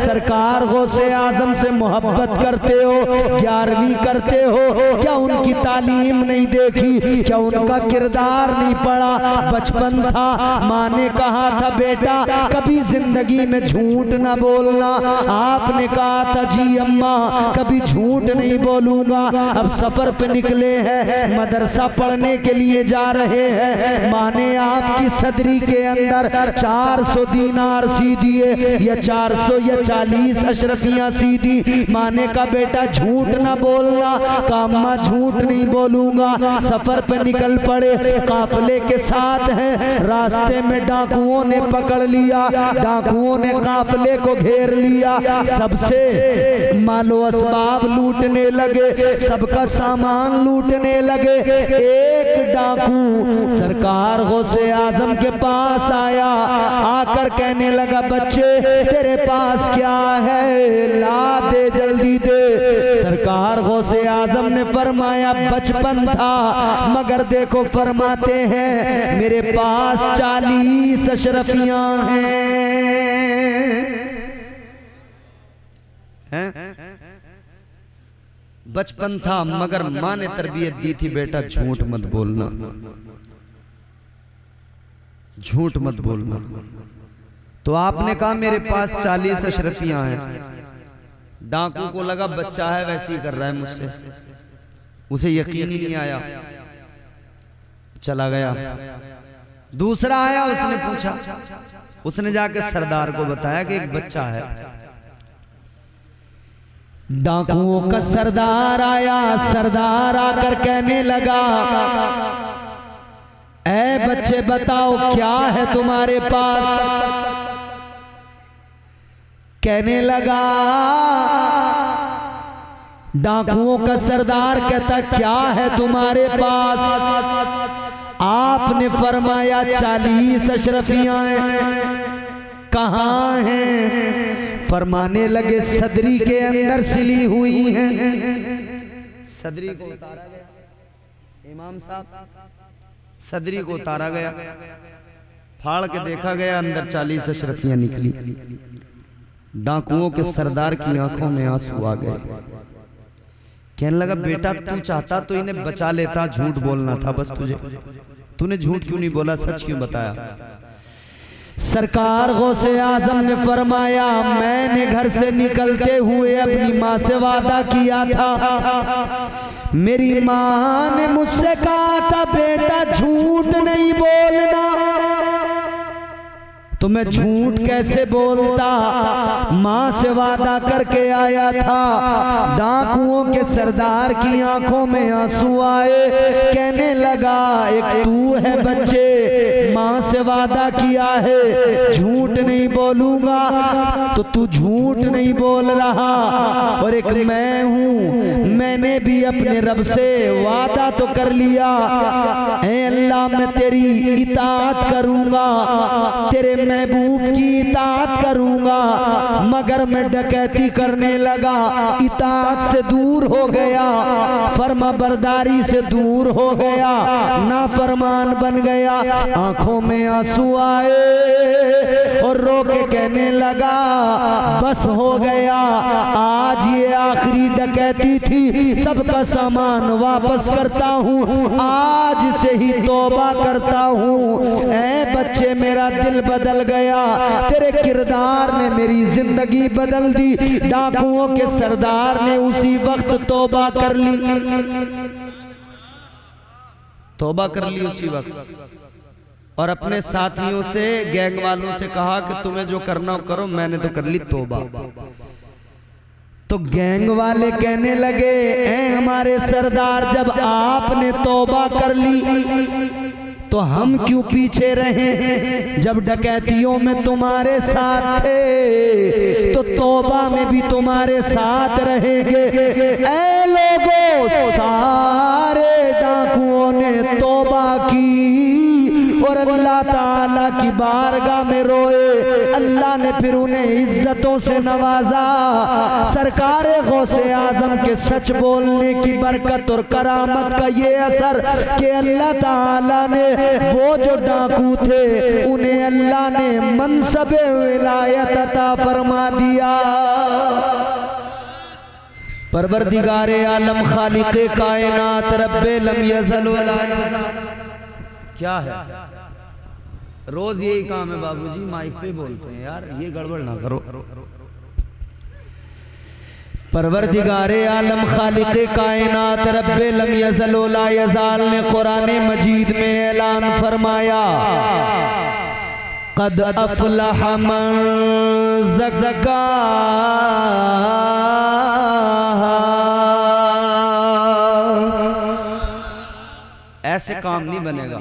सरकार गौसे आजम से मोहब्बत करते हो, 11वीं करते हो, क्या उनकी तालीम नहीं देखी, क्या उनका किरदार नहीं पढ़ा? बचपन था, माँ ने कहा था बेटा कभी जिंदगी में झूठ ना बोलना, आपने कहा था जी अम्मा कभी झूठ नहीं बोलूंगा। अब सफर पे निकले हैं, मदरसा पढ़ने के लिए जा रहे हैं, माँ ने आपकी सदरी के अंदर 400 दीनार सी दिए, या 400 या 40 अशरफियां सी दी। माँ ने कहा बेटा झूठ ना बोलना, कहा अम्मा झूठ नहीं बोलूंगा। सफर पे निकल पड़े, काफिले के साथ हैं, रास्ते में डाकुओं ने पकड़ लिया, डाकुओं ने काफिले को घेर लिया, सबसे मालो असबाब लूटने लगे, सबका सामान लूटने लगे। एक डाकू सरकार गौसे आजम के पास आया, आकर कहने लगा बच्चे तेरे पास क्या है, ला दे जल्दी दे। सरकार गौसे आजम ने फरमाया बचपन था, मगर देखो फरमाते हैं मेरे पास 40 अशरफियां हैं। बचपन था मगर माँ ने तरबियत दी थी बेटा झूठ मत बोलना, झूठ मत बोलना। तो आपने कहा मेरे पास 40 अशरफियां हैं। डाकू को लगा बच्चा है वैसे ही कर रहा है मुझसे, उसे यकीन ही नहीं आया, चला गया। दूसरा आया, उसने पूछा, उसने जाके सरदार को बताया कि एक बच्चा है। डाकुओं का सरदार आया, सरदार आकर कहने लगा ऐ बच्चे बताओ क्या है तुम्हारे पास? कहने लगा, डाकुओं का सरदार कहता क्या है तुम्हारे पास? आपने फरमाया 40 अशरफियां हैं। कहाँ हैं? फरमाने लगे सदरी के अंदर सिली हुई हैं। सदरी को उतारा गया, इमाम साहब सदरी को उतारा गया, फाड़ के देखा गया, अंदर 40 अशरफियां निकली। डाकुओं के सरदार की आंखों में आंसू आ गए। कहने लगा बेटा तू चाहता तो इन्हें बचा लेता, झूठ बोलना था बस तुझे, तूने झूठ क्यों नहीं बोला, सच क्यों बताया? सरकार गौसे आजम ने फरमाया मैंने घर से निकलते हुए अपनी माँ से वादा किया था, मेरी माँ ने मुझसे कहा था बेटा झूठ नहीं बोलना, तो मैं झूठ कैसे बोलता? माँ से वादा करके आया था। डाकुओं के सरदार की आंखों में आंसू आए, कहने लगा एक तू है बच्चे, माँ से वादा किया है झूठ नहीं बोलूंगा, तो तू झूठ नहीं बोल रहा, और एक मैं हूँ, मैंने भी अपने रब से वादा तो कर लिया, ऐ अल्लाह मैं तेरी इताअत करूंगा, तेरे महबूब की इताअत करूंगा, मगर मैं डकैती करने लगा, इताअत से दूर हो गया, फर्मा बरदारी से दूर हो गया, नाफरमान बन गया। आंखों में आंसू आए और रो के कहने लगा बस हो गया, आज ये आखिरी डकैती थी, सबका सामान वापस करता हूँ, आज से ही तौबा करता हूँ। ऐ बच्चे मेरा दिल बदल गया, तेरे किरदार ने मेरी जिंदगी बदल दी। डाकुओं के सरदार ने उसी वक्त तौबा कर ली, तौबा कर ली उसी वक्त, और अपने साथियों से गैंग वालों से कहा कि तुम्हें जो करना हो करो, मैंने तो कर ली तौबा। तो गैंग वाले कहने लगे ऐ हमारे सरदार जब आपने तौबा कर ली तो हम क्यों पीछे रहे? जब डकैतियों में तुम्हारे साथ थे तो तौबा में भी तुम्हारे साथ रहेंगे। ऐ लोगों, सारे डाकुओं ने तौबा की और अल्लाह ताला की बारगाह में रोए। अल्लाह ने फिर उन्हें इज्जत फरिश्तों से नवाजा। सरकार गौसे आजम के सच बोलने की बरकत और करामत का ये असर कि अल्लाह ताला ने वो जो डाकू थे उन्हें अल्लाह ने मनसबे विलायत अता फरमा दिया। परवरदिगारे आलम खालिक़े कायनात रब्बे लम यज़ल व ला यज़ाल। क्या है, रोज यही काम है बाबूजी, माइक पे बोलते हैं यार, ये गड़बड़ ना करो। परवरदिगारे आलम खालिक़े कायनात रब्बे लम यज़ल व ला यज़ाल ने कुरान मजीद में ऐलान फरमाया, क़द अफ़लह मन ज़क्काहा। ऐसे काम नहीं बनेगा,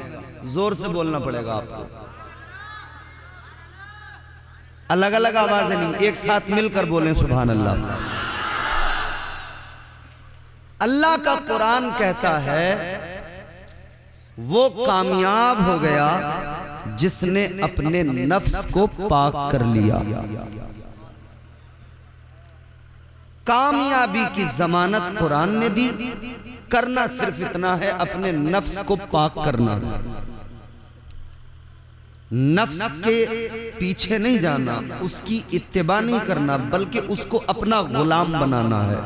जोर से बोलना पड़ेगा आपको, अलग अलग आवाजें नहीं, एक साथ मिलकर बोलें सुभान अल्लाह। अल्लाह का कुरान कहता है वो कामयाब हो गया जिसने अपने नफ्स को पाक कर लिया। कामयाबी की जमानत कुरान ने दी। करना सिर्फ इतना है, अपने नफ्स को पाक करना, नफ्स के पीछे नहीं जाना, उसकी इत्तिबा नहीं करना, बल्कि उसको अपना गुलाम बनाना है।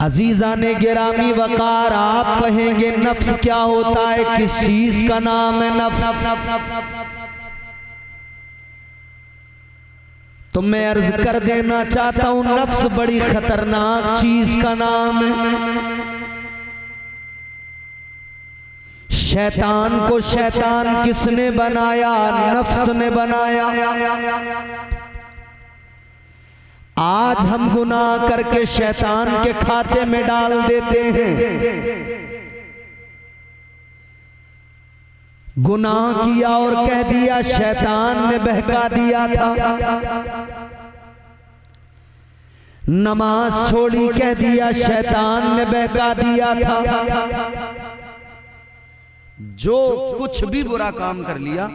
अजीजा ने गिरामी वकार, आप कहेंगे नफ्स क्या होता है, किस चीज का नाम है नफ्स? तो मैं अर्ज कर देना चाहता हूं, नफ्स बड़ी खतरनाक चीज का नाम है। शैतान को शैतान किसने बनाया? नफ्स ने बनाया। आज हम गुनाह करके शैतान के खाते में डाल देते हैं। गुनाह किया और कह दिया शैतान ने बहका दिया था। नमाज छोड़ी, कह दिया शैतान ने बहका दिया था। जो कुछ भी बुरा काम कर लिया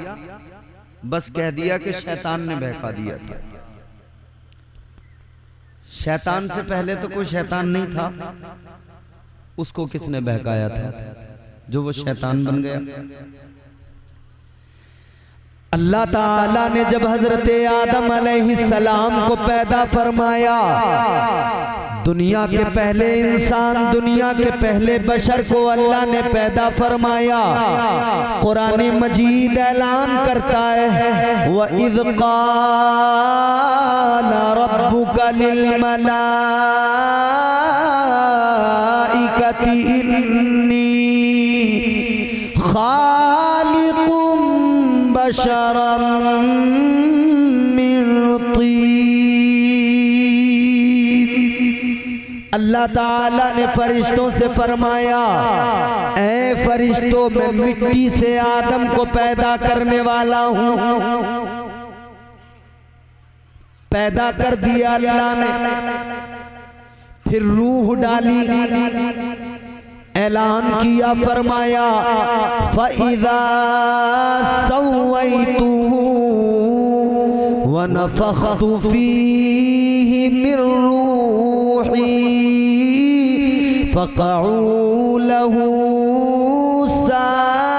बस कह दिया कि शैतान ने बहका दिया था। शैतान से पहले तो कोई शैतान नहीं था, उसको किसने बहकाया था जो वो शैतान बन गया? अल्लाह ताला ने जब हजरत आदम अलैहिस्सलाम को पैदा फरमाया, दुनिया के पहले इंसान, दुनिया के पहले बशर को अल्लाह ने पैदा फरमाया। कुरान मजीद ऐलान करता है, व इज़ क़ाला रब्बुका लिल मलाइकति इन्नी खालिक़ुम बशरम मिन तीन। अल्लाह ताला ने फरिश्तों से फरमाया, ऐ फरिश्तों, मैं मिट्टी से आदम को पैदा करने वाला हूं। पैदा कर दिया अल्लाह ने, फिर रूह डाली, ऐलान किया, फरमाया फ़इज़ा सव्वैतुहु व नफ़ख़्तु फ़ीहि मिन रूही फ़क़अू लहू साजिदीन।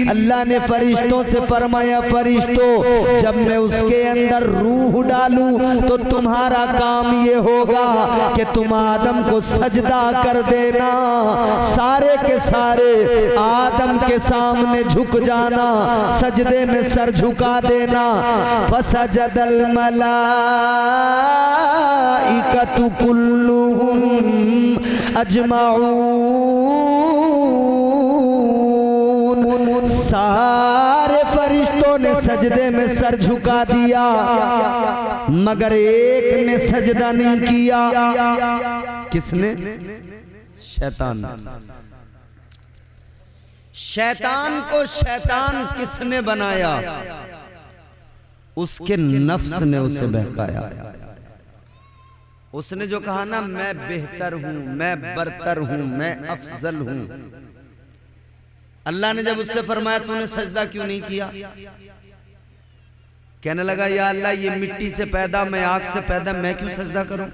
अल्लाह ने फरिश्तों से फरमाया, फरिश्तों, जब मैं उसके अंदर रूह डालूं तो तुम्हारा काम ये होगा कि तुम आदम को सजदा कर देना, सारे के सारे आदम के सामने झुक जाना, सजदे में सर झुका देना। फसजदल मलाइकतु कुल्लुहुम अजमाऊन। सारे फरिश्तों ने सजदे में सर झुका दिया, मगर एक ने सजदा नहीं किया। किसने? शैतान। शैतान को शैतान किसने बनाया? उसके नफ्स ने उसे बहकाया। उसने जो कहा ना, मैं बेहतर हूं, मैं बरतर हूं, मैं अफजल हूं, अल्लाह ने जब उससे फरमाया तूने सजदा क्यों नहीं किया, कहने लगा या अल्लाह ये मिट्टी से पैदा, मैं आग से पैदा, मैं क्यों सजदा करूं।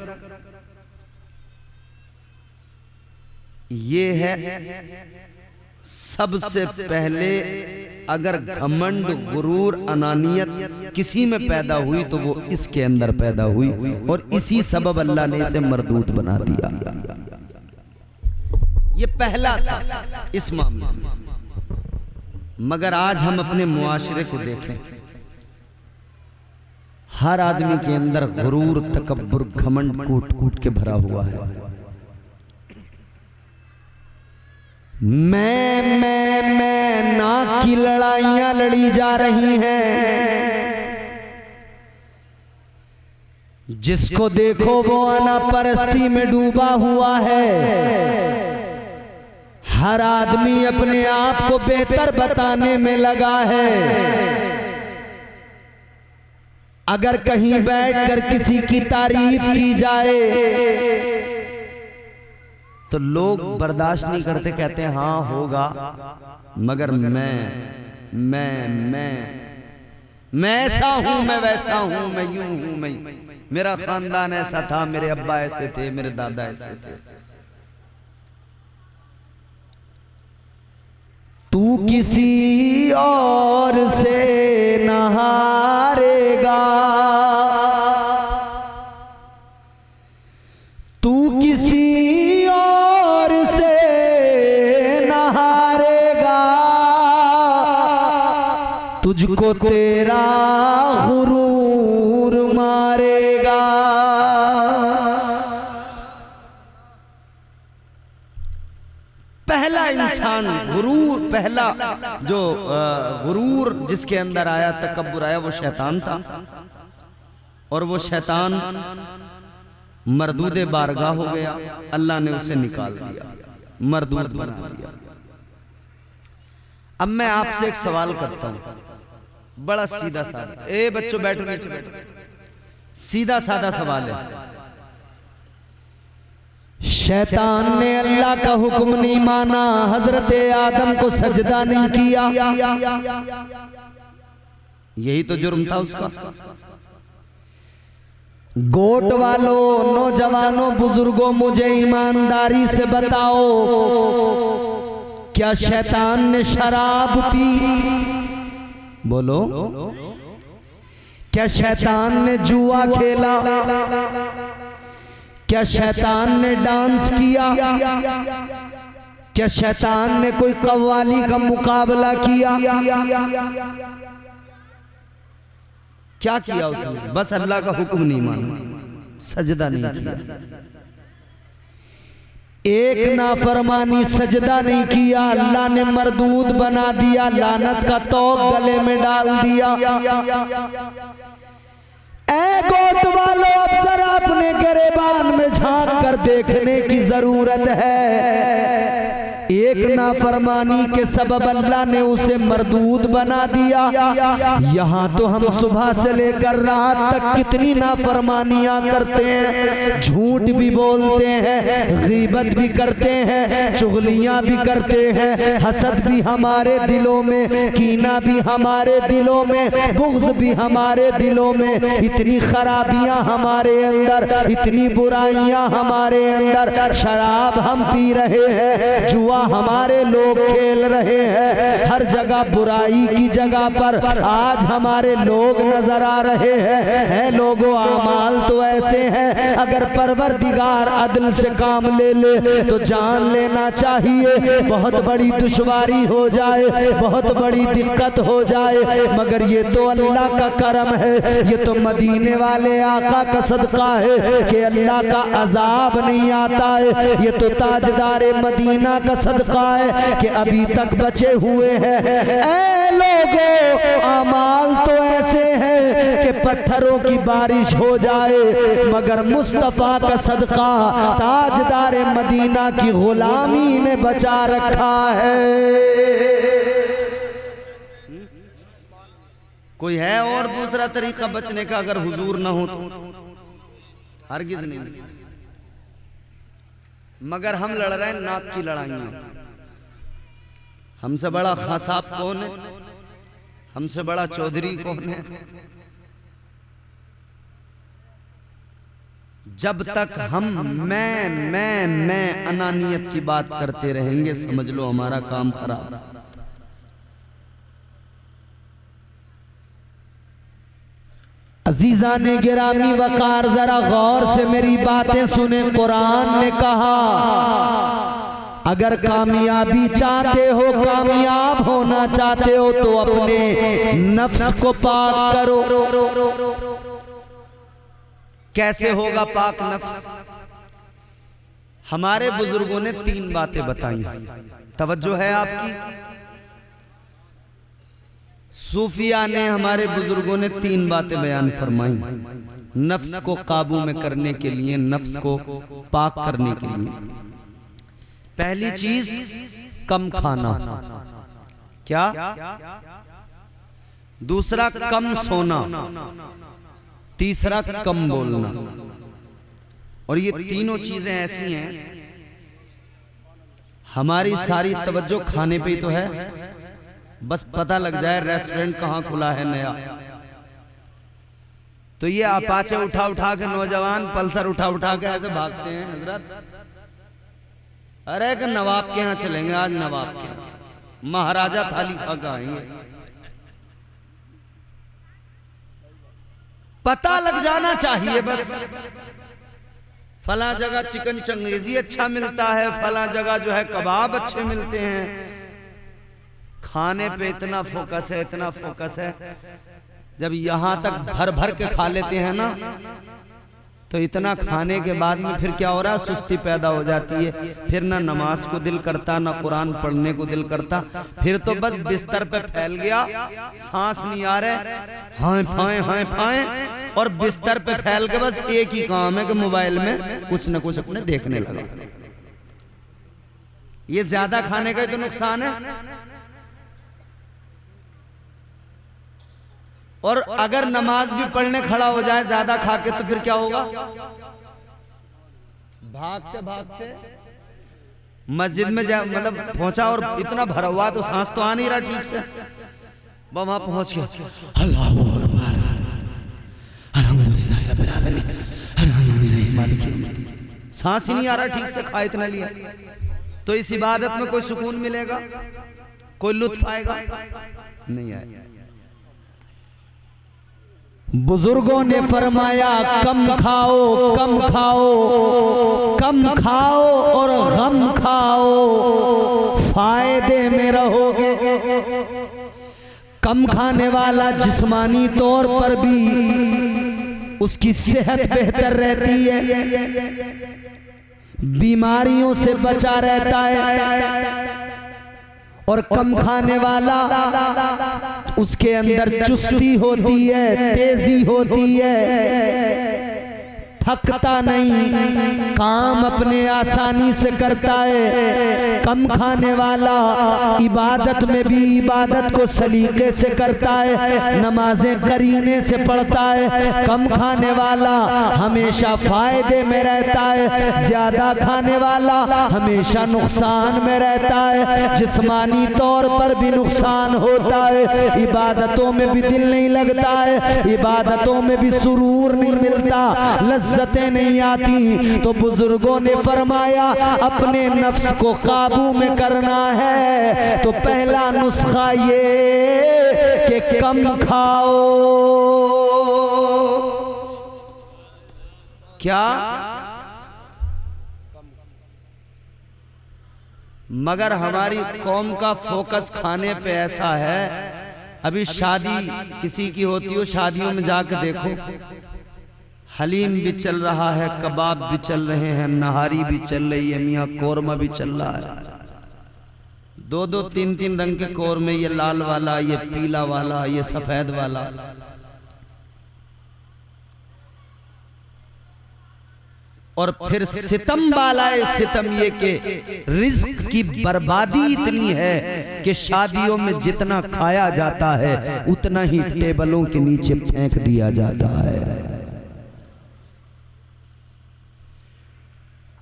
ये है सबसे पहले अगर घमंड, गुरूर, अनानियत किसी में पैदा हुई तो वो इसके अंदर पैदा हुई और इसी सबब अल्लाह ने इसे मरदूद बना दिया। ये पहला था इस मामले में। मगर आज हम अपने मुआशरे को देखें, हर आदमी के अंदर गुरूर, तकब्बुर, घमंड कूट कूट के भरा हुआ है। मैं ना की लड़ाइयां लड़ी जा रही हैं। जिसको देखो वो अना परस्ती में डूबा हुआ है। हर आदमी अपने आप को बेहतर बताने में लगा है। अगर कहीं बैठकर किसी की तारीफ की जाए तो लोग बर्दाश्त नहीं करते, कहते हैं हाँ होगा, मगर मैं ऐसा हूं, मैं वैसा हूं, मैं यूं हूं, मैं मेरा खानदान ऐसा था, मेरे अब्बा ऐसे थे, मेरे दादा ऐसे थे। तू किसी और से न हारेगा, तू किसी और से न हारेगा, तुझको तेरा गुरूर मारेगा। पहला इंसान गुरूर, पहला जो गुरूर जिसके अंदर आया, तकब्बुर आया, वो शैतान था। और वो शैतान मरदूदे बारगाह हो गया, अल्लाह ने उसे निकाल दिया, मरदूद बना दिया। अब मैं आपसे एक सवाल करता हूं, बड़ा सीधा साधा। ए बच्चों बैठो, नीचे बैठो। सीधा साधा सवाल है। शैतान ने अल्लाह का हुक्म नहीं माना, हजरत आदम को सजदा नहीं किया, यही तो जुर्म था उसका। गोट वालों, नौजवानों, बुजुर्गों, मुझे ईमानदारी से बताओ, क्या शैतान ने शराब पी? बोलो। क्या शैतान ने जुआ खेला? क्या शैतान ने डांस किया? क्या शैतान ने कोई कव्वाली का मुकाबला किया? क्या किया उसने? बस अल्लाह का हुक्म नहीं माना, सजदा नहीं किया। एक नाफरमानी, सजदा नहीं किया, अल्लाह ने मरदूद बना दिया, लानत का तौक गले में डाल दिया। ऐ गोट वालों, अब जरा अपने गिरेबान में झांक कर देखने की जरूरत है। एक नाफरमानी के सबब अल्लाह ने उसे मरदूद बना दिया। यहाँ तो हम सुबह से लेकर रात तक कितनी नाफरमानियां करते हैं, झूठ भी बोलते हैं, गीबत भी करते हैं, चुगलियां भी करते हैं, हसद भी हमारे दिलों में, कीना भी हमारे दिलों में, बुग़्ज़ भी हमारे दिलों में, इतनी खराबियां हमारे अंदर, इतनी बुराइयां हमारे अंदर। शराब हम पी रहे हैं, जुआ हमारे लोग खेल रहे हैं, हर जगह बुराई की जगह पर आज हमारे लोग नजर आ रहे हैं। लोगों, आमाल तो ऐसे हैं, अगर परवरदिगार अदल से काम ले ले तो जान लेना चाहिए बहुत बड़ी दुश्वारी हो जाए, बहुत बड़ी दिक्कत हो जाए। मगर ये तो अल्लाह का करम है, ये तो मदीने वाले आका का सदका है कि अल्लाह का अजाब नहीं आता है। ये तो ताजदारे मदीना का सदका है कि अभी तक बचे हुए हैं। ऐ लोगों, आमाल तो ऐसे हैं कि पत्थरों की बारिश हो जाए, मगर मुस्तफा का सदका ताजदारे मदीना की गुलामी ने बचा रखा है। कोई है और दूसरा तरीका बचने का अगर हुजूर ना हो तो? हरगिज़ नहीं। मगर हम लड़ रहे हैं नाक की लड़ाइयां। हमसे बड़ा खां साहब कौन है, हमसे बड़ा चौधरी कौन है? जब तक हम मैं अनानियत की बात करते रहेंगे, समझ लो हमारा काम खराब। अजीजा ने गिरामी वकार, जरा गौर से मेरी बातें सुने। कुरान ने कहा अगर कामयाबी चाहते हो, कामयाब होना चाहते हो तो अपने नफ्स को पाक करो। कैसे होगा पाक नफ्स? हमारे बुजुर्गों ने 3 बातें बताई। तवज्जो है आपकी? सूफिया ने, हमारे बुजुर्गों ने 3 बातें बयान फरमाई नफ्स को काबू में करने के लिए, नफ्स को पाक करने के लिए। पहली चीज कम खाना, क्या? दूसरा कम सोना, तीसरा कम बोलना। और ये तीनों चीजें ऐसी हैं, हमारी सारी तवज्जो खाने पे ही तो है। बस पता लग जाए रेस्टोरेंट कहाँ खुला है नया, तो ये अपाचे उठा उठा के नौजवान पल्सर उठा उठा के ऐसे भागते हैं। हजरत अरे कि नवाब के यहाँ चलेंगे, आज नवाब के यहाँ महाराजा थाली खा के आएंगे। पता लग जाना चाहिए बस, फला जगह चिकन चंगेजी अच्छा मिलता है, फला जगह जो है कबाब अच्छे मिलते हैं। खाने पे इतना फोकस है, इतना फोकस है। जब यहां तक भर भर के खा लेते हैं ना, तो इतना खाने के बाद में फिर क्या हो रहा है? सुस्ती पैदा हो जाती है। फिर ना नमाज को दिल करता, ना कुरान पढ़ने को दिल करता। फिर तो बस बिस्तर पे फैल गया, सांस नहीं आ रहे, हाय फाए हाय फाए, और बिस्तर पे फैल के बस एक ही काम है कि मोबाइल में कुछ न कुछ अपने देखने लगा। ये ज्यादा खाने का तो नुकसान है। और अगर नमाज भी पढ़ने खड़ा हो जाए ज्यादा खा के, तो फिर क्या होगा? भागते भागते मस्जिद में जा, मतलब पहुंचा और इतना भरा हुआ तो सांस तो आ नहीं रहा ठीक से। वहां पहुंच के अल्लाहू अकबर, अल्हम्दुलिल्लाह रब्बिल आलमीन, अर्रहमानिर्रहीम मालिक यौमिद्दीन, सांस ही नहीं आ रहा ठीक से, खा इतना लिया। तो इस इबादत में कोई सुकून मिलेगा? कोई लुत्फ आएगा? नहीं आएगा। बुजुर्गों ने फरमाया कम खाओ, कम खाओ, कम खाओ और गम खाओ, फायदे में रहोगे। कम खाने वाला जिस्मानी तौर पर भी उसकी सेहत बेहतर रहती है, बीमारियों से बचा रहता है। और कम खाने वाला, उसके अंदर चुस्ती होती है, तेजी होती है, थकता नहीं, काम अपने आसानी से करता है। कम खाने वाला इबादत में भी इबादत को सलीके से करता है, नमाजें करीने से पढ़ता है। कम खाने वाला हमेशा फायदे में रहता है, ज्यादा खाने वाला हमेशा नुकसान में रहता है। जिस्मानी तौर पर भी नुकसान होता है, इबादतों में भी दिल नहीं लगता है, इबादतों में भी सुरूर नहीं मिलता, लज्जतें नहीं आती। तो बुजुर्गों ने फरमाया अपने नफ्स को काबू में करना है तो पहला नुस्खा ये कि कम खाओ। क्या? मगर हमारी कौम का फोकस खाने पे ऐसा है, अभी शादी किसी की होती हो, शादियों में जाकर देखो, हलीम भी चल रहा है, कबाब भी चल रहे हैं, नहारी भी चल रही है, मियाँ कोरमा भी चल रहा है। 2-2, 3-3 रंग के कोरमे, ये लाल वाला, ये पीला वाला, ये सफेद वाला। और फिर सितम वाला है, सितम ये कि रिज्क की बर्बादी इतनी है कि शादियों में जितना खाया जाता है उतना ही टेबलों के नीचे फेंक दिया जाता है।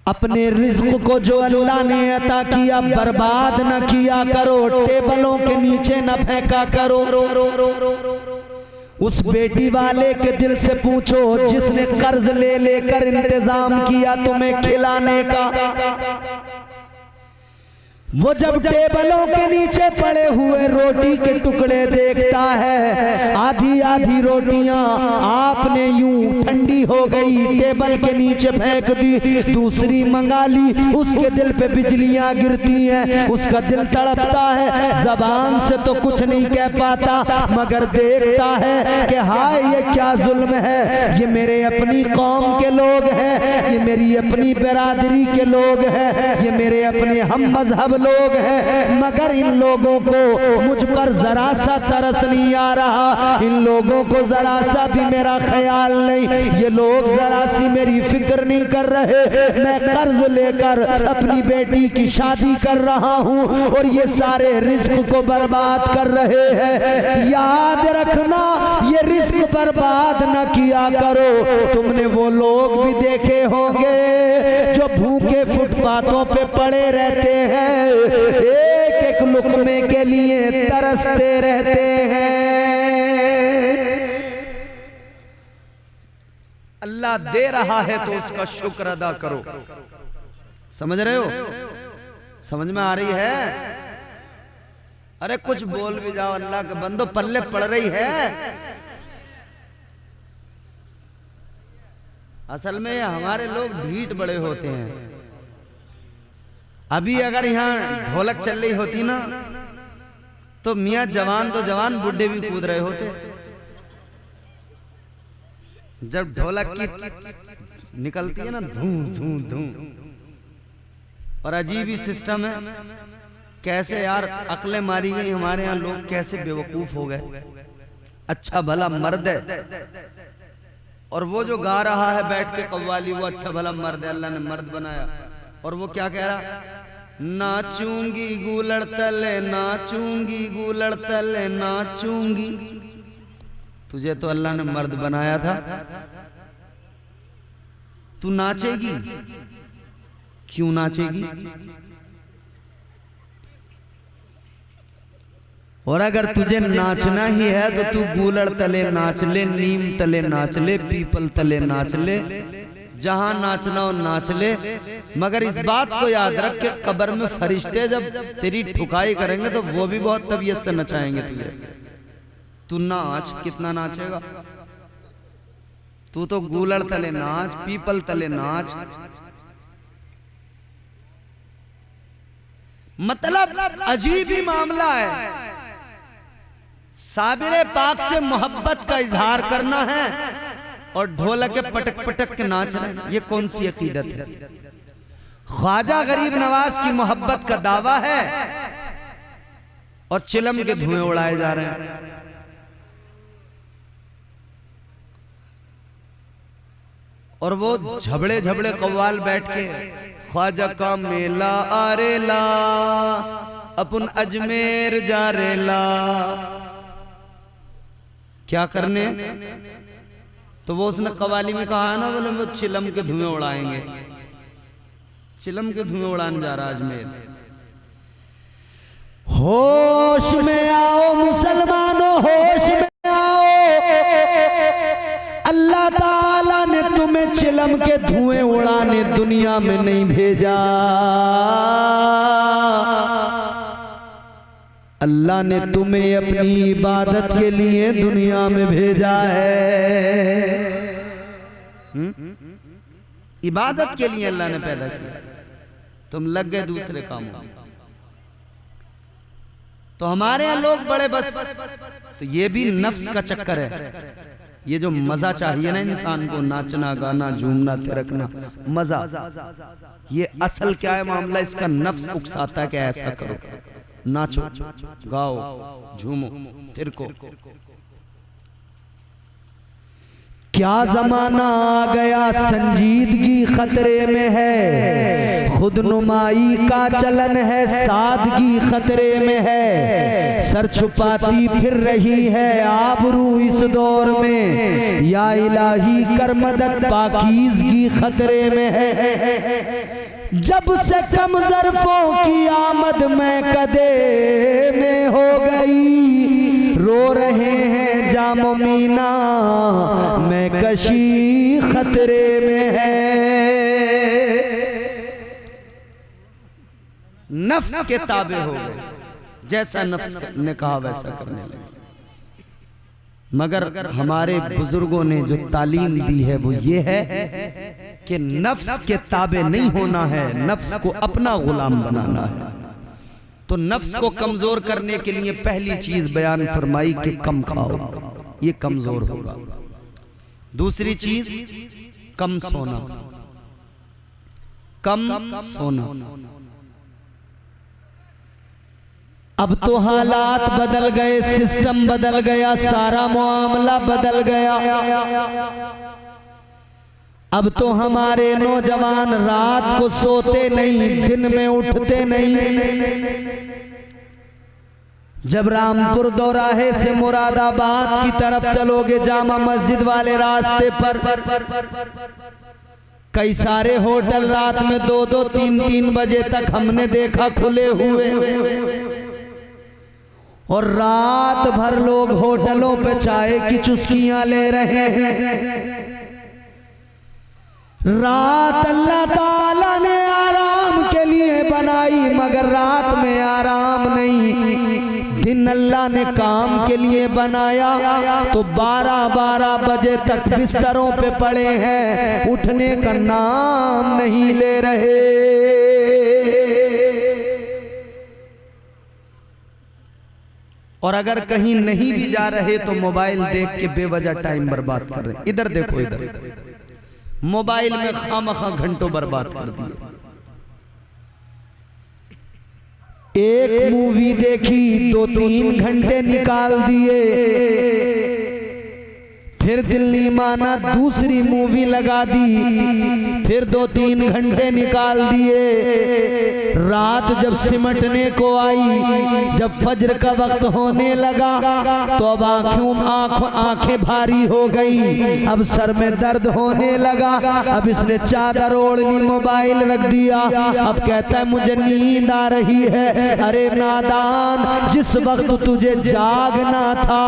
अपने रिज्क को जो अल्लाह ने अता किया बर्बाद न किया करो, टेबलों के नीचे न फेंका करो। उस बेटी वाले के दिल से पूछो जिसने कर्ज ले लेकर इंतजाम किया तुम्हें खिलाने का, वो जब टेबलों के नीचे पड़े हुए रोटी के टुकड़े देखता है, आधी आधी रोटियां आपने यूं ठंडी हो गई टेबल के नीचे फेंक दी, दूसरी मंगा ली, उसके दिल पे बिजलियां गिरती हैं, उसका दिल तड़पता है, जबान से तो कुछ नहीं कह पाता मगर देखता है कि हाय ये क्या जुल्म है, ये मेरे अपनी कौम के लोग हैं, ये मेरी अपनी बिरादरी के लोग हैं, ये मेरे अपने हम मजहब लोग हैं, मगर इन लोगों को मुझ पर जरा सा तरस नहीं आ रहा, इन लोगों को जरा सा भी मेरा ख्याल नहीं, ये लोग जरा सी मेरी फिक्र नहीं कर रहे, मैं कर्ज लेकर अपनी बेटी की शादी कर रहा हूं और ये सारे रिस्क को बर्बाद कर रहे हैं। याद रखना ये रिस्क बर्बाद न किया करो। तुमने वो लोग भी देखे होंगे जो भूखे फुटपाथों पे पड़े रहते हैं, एक एक लुकमे के लिए तरसते रहते हैं। अल्लाह दे रहा है तो उसका शुक्र अदा करो। समझ रहे हो? समझ में आ रही है? अरे कुछ बोल भी जाओ, अल्लाह के बंदो पल्ले पड़ रही है। असल में हमारे लोग ढीठ बड़े होते हैं। अभी अगर यहाँ ढोलक चल रही होती ना तो मियाँ जवान तो जवान बुढ़े भी कूद रहे होते। जब ढोलक की निकलती है ना धूं धूं धूं, और अजीब ही सिस्टम है, कैसे यार अक्लें मारी गई हमारे यहाँ, लोग कैसे बेवकूफ हो गए। अच्छा भला मर्द है और वो जो गा रहा है बैठ के कव्वाली, वो अच्छा भला मर्द है, अल्लाह ने मर्द बनाया, और वो क्या कह रहा, नाचूंगी गूलड़ तले, नाचूंगी गूलड़ तले नाचूंगी। तुझे तो अल्लाह ने मर्द बनाया था, तू नाचेगी क्यों? नाचेगी। और अगर तुझे नाचना ही है तो तू गूलड़ तले नाच ले, नीम तले नाच ले, पीपल तले नाच ले, जहां नाचना हो नाच ले, मगर इस बात को याद रख के कब्र में फरिश्ते जब तेरी ठुकाई करेंगे तो वो भी बहुत तबीयत से नचाएंगे तुझे। तू नाच, कितना नाचेगा? तू तो गूलड़ तले नाच, पीपल तले नाच। मतलब अजीब ही मामला है। साबिरे पाक से मोहब्बत का इजहार करना है और ढोलक के पटक पटक के नाच रहे हैं, ये कौन सी अकीदत है? ख्वाजा गरीब नवाज की मोहब्बत का दावा है और चिलम के धुएं उड़ाए जा रहे हैं। और वो झबड़े झबड़े कव्वाल बैठ के ख्वाजा का मेला आरेला, अपन अजमेर जा रेला, क्या करने? तो वो उसने कवाली में कहा ना, बोले वो चिलम के धुएं उड़ाएंगे, चिलम के धुएं उड़ाने जा रहा अजमेर। होश में आओ मुसलमानों, होश में आओ, अल्लाह ताला ने तुम्हें चिलम के धुएं उड़ाने दुनिया में नहीं भेजा। अल्लाह ने तुम्हें अपनी इबादत के लिए दुनिया में भेजा है। इबादत के लिए अल्लाह ने पैदा किया, तुम लग गए दूसरे कामों में। तो हमारे यहाँ लोग बड़े बस, तो ये भी नफ्स का चक्कर है। ये जो मजा चाहिए ना इंसान को, नाचना गाना झूमना थिरकना मजा, ये असल क्या है मामला? इसका नफ्स उकसाता है कि ऐसा करो, नाचो गाओ झूमो थिरको। क्या जमाना आ गया संजीदगी खतरे में है, खुद नुमाई का चलन है सादगी खतरे में है, सर छुपाती फिर रही है आबरू इस दौर में, या इलाही कर मदद पाकीज़गी खतरे में है। जब से कम ज़र्फ़ों की आमद में कदे में हो गई, रो रहे हैं जामो मीना मैं कशी खतरे में है। नफ्स के ताबे हो गए, जैसा नफ्स ने कहा वैसा करने लगे। मगर हमारे बुजुर्गों ने जो तालीम दी है वो ये है कि नफ्स के ताबे नहीं होना है, नफ्स को अपना गुलाम बनाना है। तो नफ्स को कमजोर करने के लिए पहली चीज बयान फरमाई कि कम खाओ, ये कमजोर होगा। दूसरी चीज कम सोना, कम सोना। अब तो हालात बदल गए, सिस्टम बदल गया, सारा मामला बदल गया। अब तो हमारे नौजवान रात को सोते नहीं, दिन में उठते नहीं। जब रामपुर दौराहे से मुरादाबाद की तरफ चलोगे, जामा मस्जिद वाले रास्ते पर कई सारे होटल रात में 2-2, 3-3 बजे तक हमने देखा खुले हुए, और रात भर लोग होटलों पे चाय की चुस्कियां ले रहे हैं। रात अल्लाह ताला ने आराम के लिए बनाई, मगर रात में आराम नहीं। दिन अल्लाह ने काम के लिए बनाया, तो 12-12 बजे तक बिस्तरों पे पड़े हैं, उठने का नाम नहीं ले रहे। और अगर कहीं नहीं भी जा रहे तो मोबाइल देख के बेवजह टाइम बर्बाद कर रहे हैं। इधर देखो, इधर मोबाइल में खामखा घंटों बर्बाद कर दिए। एक मूवी देखी 2-3 घंटे निकाल दिए, फिर दिल नहीं माना दूसरी मूवी लगा दी, फिर 2-3 घंटे निकाल दिए। रात जब सिमटने को आई, जब फज्र का वक्त होने लगा, तो अब आंखें भारी हो गई, अब सर में दर्द होने लगा। अब इसने चादर ओढ़ ली, मोबाइल रख दिया, अब कहता है मुझे नींद आ रही है। अरे नादान, जिस वक्त तुझे जागना था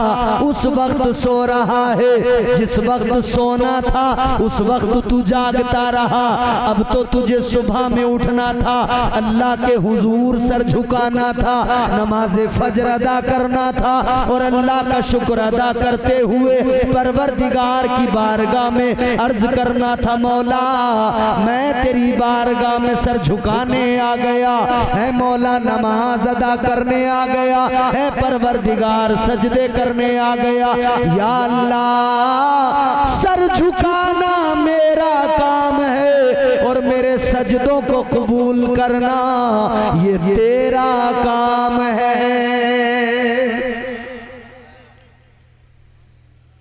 उस वक्त सो रहा है, जिस वक्त सोना था उस वक्त तू जागता रहा। अब तो तुझे सुबह में उठना था, अल्लाह के हुजूर सर झुकाना था, नमाज फजर अदा करना था, और अल्लाह का शुक्र अदा करते हुए परवरदिगार की बारगाह में अर्ज करना था, मौला मैं तेरी बारगाह में सर झुकाने आ गया है, मौला नमाज अदा करने आ गया है, परवरदिगार सजदे करने आ गया। या अल्लाह, सर झुकाना मेरा काम है और मेरे सजदों को कबूल करना ये तेरा काम है।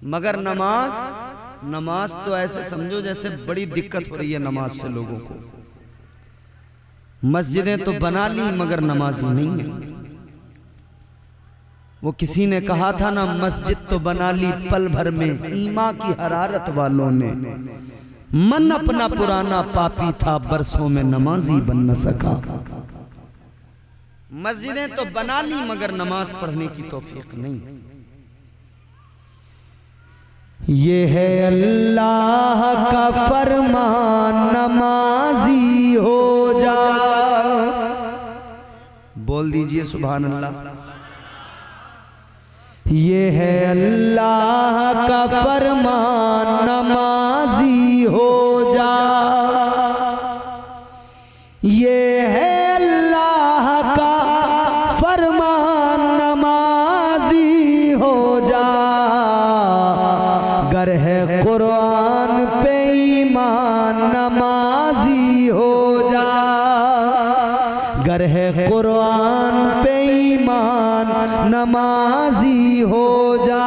मगर नमाज तो ऐसे समझो जैसे बड़ी दिक्कत हो रही है नमाज से लोगों को। मस्जिदें तो बना ली मगर नमाजी नहीं है। वो किसी ने कहा था ना, मस्जिद तो बना ली पल भर में ईमा की हरारत वालों ने, मन अपना पुराना पापी था बरसों में नमाजी बन न सका। मस्जिदें तो बना ली मगर नमाज पढ़ने की तौफीक नहीं। ये है अल्लाह का फरमान, नमाजी हो जा। बोल दीजिए सुभान अल्लाह। ये है अल्लाह का फरमान, नमाजी हो जा। ये है अल्लाह का फरमान, नमाजी हो जा। गर है कुरान पे ईमान, नमाजी हो जा। गर है कुरान पे ईमान, नमाजी हो जा।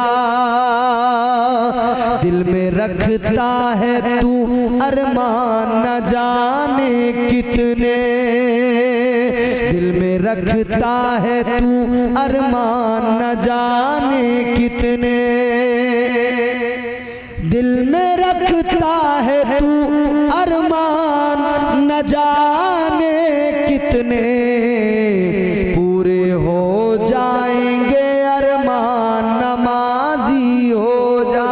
दिल में रखता है तू अरमान न जाने कितने, दिल में रखता है तू अरमान न जाने कितने, दिल में रखता है तू अरमान न जाने कितने, पूरे हो जाएंगे अरमान नमाजी हो जा,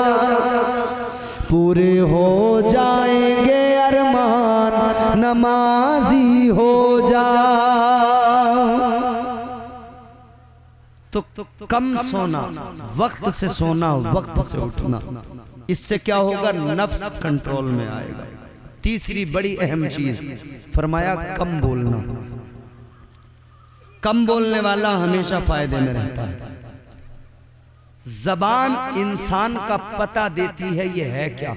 पूरे हो जाएंगे अरमान नमाजी हो जा। तो कम सोना, वक्त से सोना, वक्त से उठना, इससे क्या होगा? नफ्स कंट्रोल में आएगा। तीसरी बड़ी अहम चीज फरमाया कम बोलना। कम बोलने वाला हमेशा फायदे में रहता है। जबान इंसान का पता देती है ये है क्या।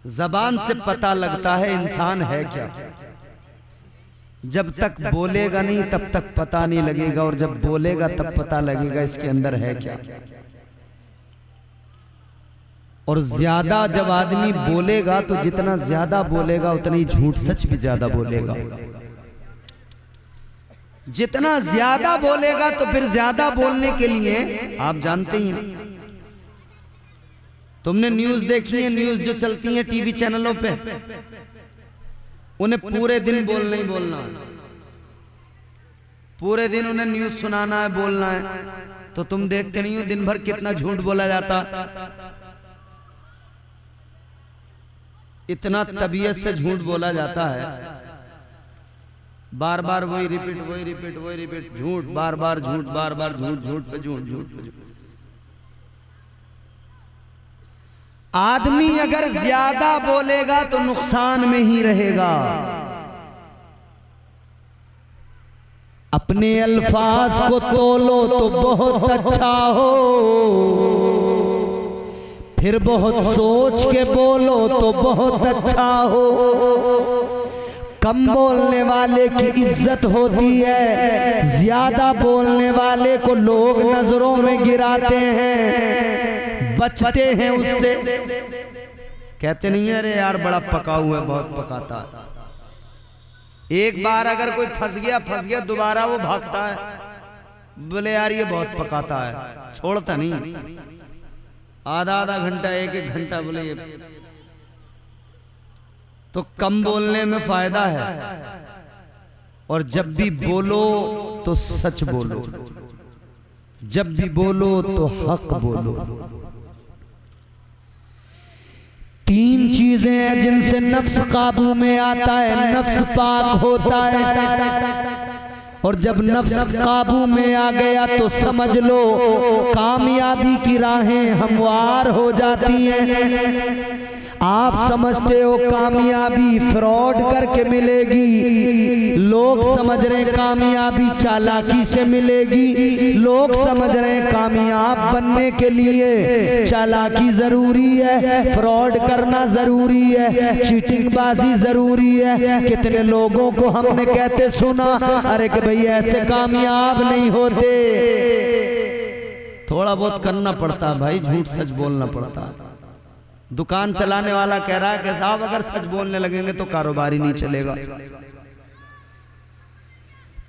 जबान से पता लगता है इंसान है क्या। जब तक बोलेगा नहीं तब तक पता नहीं लगेगा, और जब बोलेगा तब पता लगेगा इसके अंदर है क्या। और ज्यादा जब आदमी बोलेगा तो जितना ज्यादा बोलेगा उतना ही झूठ सच भी ज्यादा बोलेगा। जितना ज्यादा बोलेगा तो फिर ज्यादा बोलने के लिए आप जानते ही हैं, तुमने न्यूज देखी है, न्यूज जो चलती है टीवी चैनलों पे, उन्हें पूरे दिन बोलना ही बोलना है, पूरे दिन उन्हें न्यूज सुनाना है, बोलना है। तो तुम देखते नहीं हो दिन भर कितना झूठ बोला जाता। इतना तबीयत से झूठ बोला जाता है, बार बार वही रिपीट, वही रिपीट, वही रिपीट, झूठ, बार बार झूठ, बार बार झूठ, झूठ पे झूठ, झूठ पे झूठ। आदमी अगर ज्यादा बोलेगा तो नुकसान में ही रहेगा। अपने अल्फाज को तोलो तो बहुत अच्छा हो, फिर बहुत सोच के बोलो तो बहुत अच्छा हो। कम बोलने वाले की इज्जत होती है, ज्यादा बोलने वाले को लोग नजरों में गिराते हैं, बचते हैं उससे। कहते नहीं है अरे यार बड़ा पका हुआ है, बहुत पकाता है। एक बार अगर कोई फंस गया दोबारा वो भागता है, बोले यार ये बहुत पकाता है, छोड़ता नहीं। आधा आधा घंटा, एक एक घंटा, बोले ये। तो कम बोलने में फायदा है, और जब भी बोलो तो सच बोलो, जब भी बोलो तो हक बोलो। तीन चीजें हैं जिनसे नफ्स काबू में आता है, नफ्स पाक होता है। और जब नफ्स काबू में आ गया तो समझ लो कामयाबी की राहें हमवार हो जाती हैं। आप समझते हो कामयाबी फ्रॉड करके मिलेगी, लोग समझ रहे हैं कामयाबी चालाकी से मिलेगी। लोग समझ रहे हैं कामयाब बनने के लिए चालाकी जरूरी है, फ्रॉड करना जरूरी है, चीटिंग बाजी जरूरी है। कितने लोगों को हमने कहते सुना, अरे कि भाई ऐसे कामयाब नहीं होते। थोड़ा बहुत करना पड़ता भाई, झूठ सच बोलना पड़ता। दुकान चलाने वाला कह रहा है कि साहब अगर सच बोलने लगेंगे तो कारोबार ही नहीं चलेगा।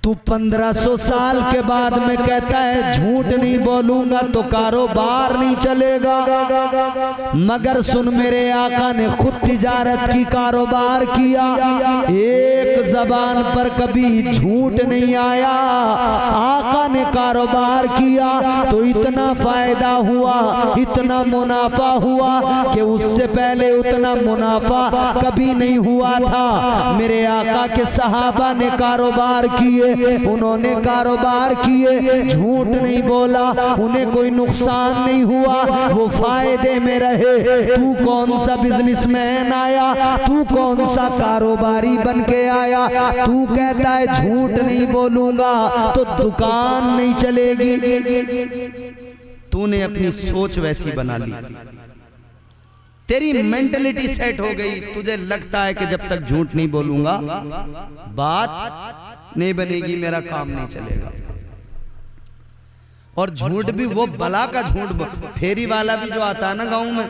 तू 1500 साल के बाद में कहता है झूठ नहीं बोलूंगा तो कारोबार नहीं चलेगा। मगर सुन, मेरे आका ने खुद तिजारत की, कारोबार किया, एक जबान पर कभी झूठ नहीं आया। आका ने कारोबार किया तो इतना फायदा हुआ, इतना मुनाफा हुआ कि उससे पहले उतना मुनाफा कभी नहीं हुआ था। मेरे आका के सहाबा ने कारोबार किए, उन्होंने कारोबार किए, झूठ नहीं बोला, उन्हें कोई नुकसान नहीं हुआ, वो फायदे में रहे। तू कौन सा बिजनेसमैन आया, तू कौन सा कारोबारी बन के आया, तू कहता है झूठ नहीं बोलूंगा तो दुकान नहीं चलेगी। तूने अपनी सोच वैसी बना ली, तेरी मेंटलिटी सेट हो गई। तुझे लगता है कि जब तक झूठ नहीं बोलूंगा बात नहीं बनेगी, मेरा काम नहीं चलेगा। और झूठ भी वो बला का झूठ। फेरी वाला भी जो आता है ना गांव में,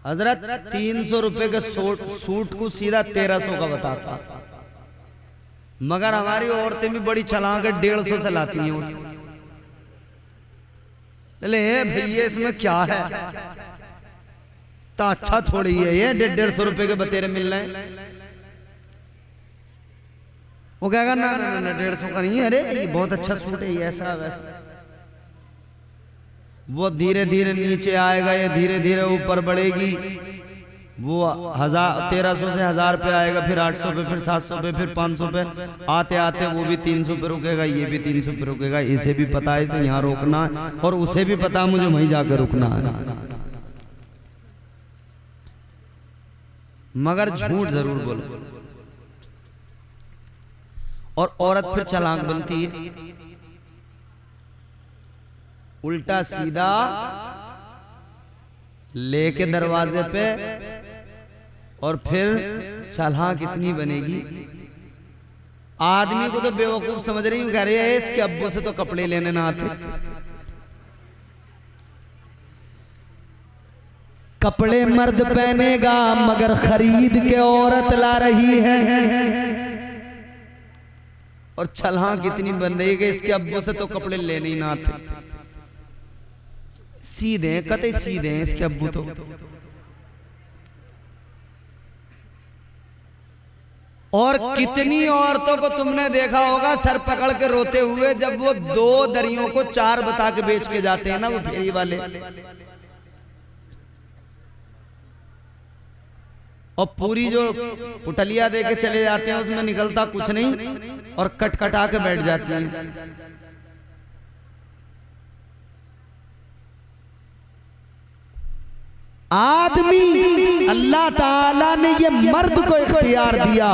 हजरत 300 रुपए के सूट को सीधा 1300 का बताता, मगर हमारी औरतें भी बड़ी चालाक है, 150 से लाती हैं उसे। बोले भैया इसमें क्या है, तो अच्छा थोड़ी है ये, 150 रुपए के बतेरे मिल रहे हैं। वो कहेगा ना ना ना 150 का नहीं है, अरे ये बहुत अच्छा सूट है, ये ऐसा वैसा। वो धीरे धीरे नीचे आएगा, ये धीरे धीरे ऊपर बढ़ेगी। वो 1300 से 1000 पे आएगा, फिर 800 पे, फिर 700 पे, फिर 500 पे, आते आते वो भी 300 पे रुकेगा, ये भी 300 पे रुकेगा। इसे भी पता है इसे यहाँ रोकना है, और उसे भी पता है मुझे वहीं जाकर रुकना है, मगर झूठ जरूर बोलो। और औरत फिर चालाक बनती है, उल्टा सीधा लेके दरवाजे पे, और फिर चालाक इतनी बनेगी, आदमी को तो बेवकूफ समझ रही हूं, कह रही है इसके अब्बू से तो कपड़े लेने ना आते। कपड़े मर्द पहनेगा मगर खरीद के औरत ला रही है, और चालाक इतनी बन रही है कि इसके अब्बू से तो कपड़े लेने ही ना आते। सीधे कतई सीधे हैं इसके अब्बू तो। और कितनी औरतों को तुमने देखा होगा सर पकड़ के रोते हुए जब वो 2 दरियों को 4 बता के बेच के जाते हैं ना वो फेरी वाले, और पूरी जो पुटलिया दे के चले जाते हैं उसमें निकलता कुछ नहीं, और कटकटा के बैठ जाती हैं। आदमी अल्लाह ताला ने ये मर्द को इख्तियार दिया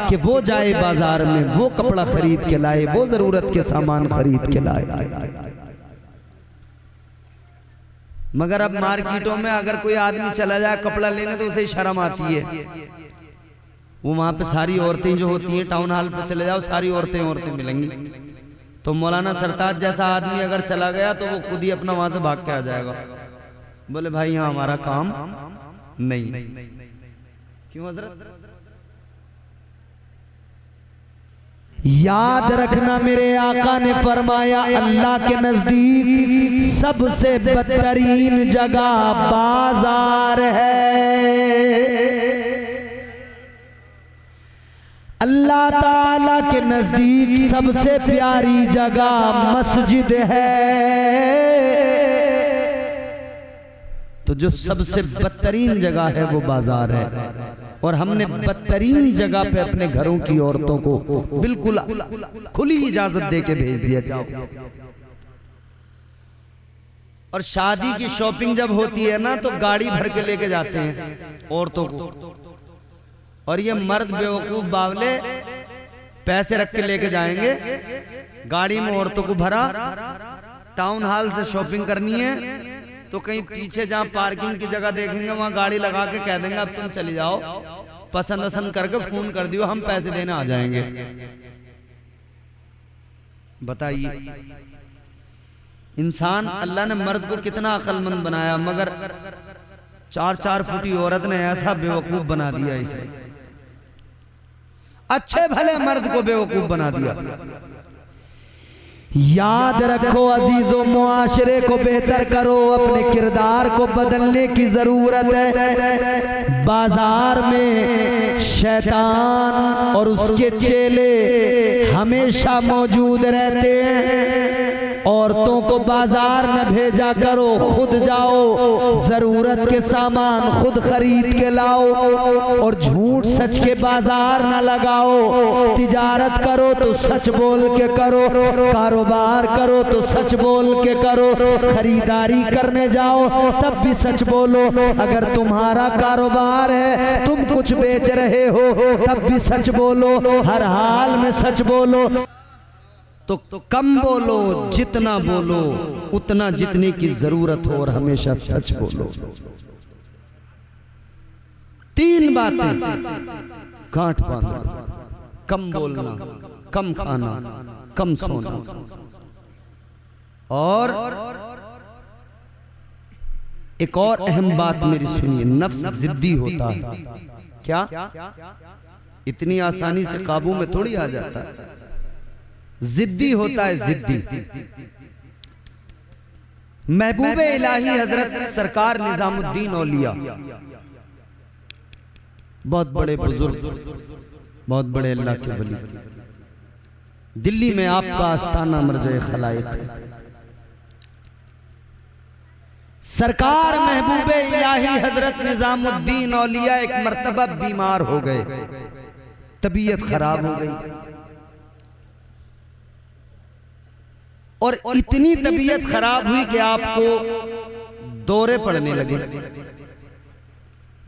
कि वो जाए बाजार में, वो कपड़ा खरीद के लाए, वो जरूरत के सामान खरीद के लाए। मगर अब मार्केटों में अगर कोई आदमी चला जाए कपड़ा लेने तो उसे शर्म आती है। वो वहां पे सारी औरतें जो होती हैं, टाउन हॉल पे चले जाओ सारी औरतें मिलेंगी। तो मौलाना सरताज जैसा आदमी अगर चला गया तो वो खुद ही अपना वहां से भाग के आ जाएगा, बोले भाई यहाँ हमारा काम नहीं। क्यों हजरत? याद रखना मेरे आका ने फरमाया अल्लाह के नजदीक सबसे बदतरीन जगह बाजार है। अल्लाह ताला के नजदीक सबसे प्यारी जगह मस्जिद है। तो जो सबसे बदतरीन जगह है वो बाजार है, और हमने बदतरीन जगह पे अपने घरों की औरतों को बिल्कुल खुली इजाजत दे के भेज दिया, जाओ। और शादी की शॉपिंग जब होती है ना तो गाड़ी भर के लेके जाते हैं औरतों को, और ये मर्द बेवकूफ बावले पैसे रख के लेके जाएंगे गाड़ी में, औरतों को भरा। टाउन हॉल से शॉपिंग करनी है तो कहीं पीछे जहां पार्किंग की जगह देखेंगे वहां गाड़ी लगा के कह देंगे अब तुम चली जाओ, पसंद वसंद करके फोन कर दियो, हम पैसे देने आ जाएंगे। बताइए इंसान, अल्लाह ने मर्द को कितना अक्लमंद बनाया, मगर 4-4 फुटी औरत ने ऐसा बेवकूफ बना दिया इसे। अच्छे भले मर्द को बेवकूफ बना दिया। याद रखो अजीजों, मुआशरे को बेहतर करो, अपने किरदार को बदलने की जरूरत है। बाजार में शैतान और उसके चेले हमेशा मौजूद रहते हैं। औरतों को बाजार न भेजा करो, खुद जाओ, जरूरत के सामान खुद खरीद के लाओ, और झूठ सच के बाजार न लगाओ। तिजारत करो तो सच बोल के करो, कारोबार करो तो सच बोल के करो, खरीदारी करने जाओ तब भी सच बोलो। अगर तुम्हारा कारोबार है, तुम कुछ बेच रहे हो, तब भी सच बोलो, हर हाल में सच बोलो। तो कम बोलो, जितना बोलो उतना जितने की जरूरत हो, और हमेशा सच बोलो। 3 बातें गांठ बांधो, कम बोलना, कम खाना, कम सोना। और एक और अहम बात मेरी सुनिए, नफ्स जिद्दी होता है। क्या? इतनी आसानी से काबू में थोड़ी आ जाता है, जिद्दी होता है, जिद्दी। महबूबे इलाही हजरत सरकार निजामुद्दीन औलिया, बहुत बड़े बुजुर्ग, बहुत बड़े अल्लाह के वली, दिल्ली में आपका आस्थाना मर्ज़े खलाइक है। सरकार महबूबे इलाही हजरत निजामुद्दीन औलिया एक मर्तबा बीमार हो गए, तबीयत खराब हो गई, और इतनी तबीयत खराब हुई कि आपको दौरे पड़ने लगे।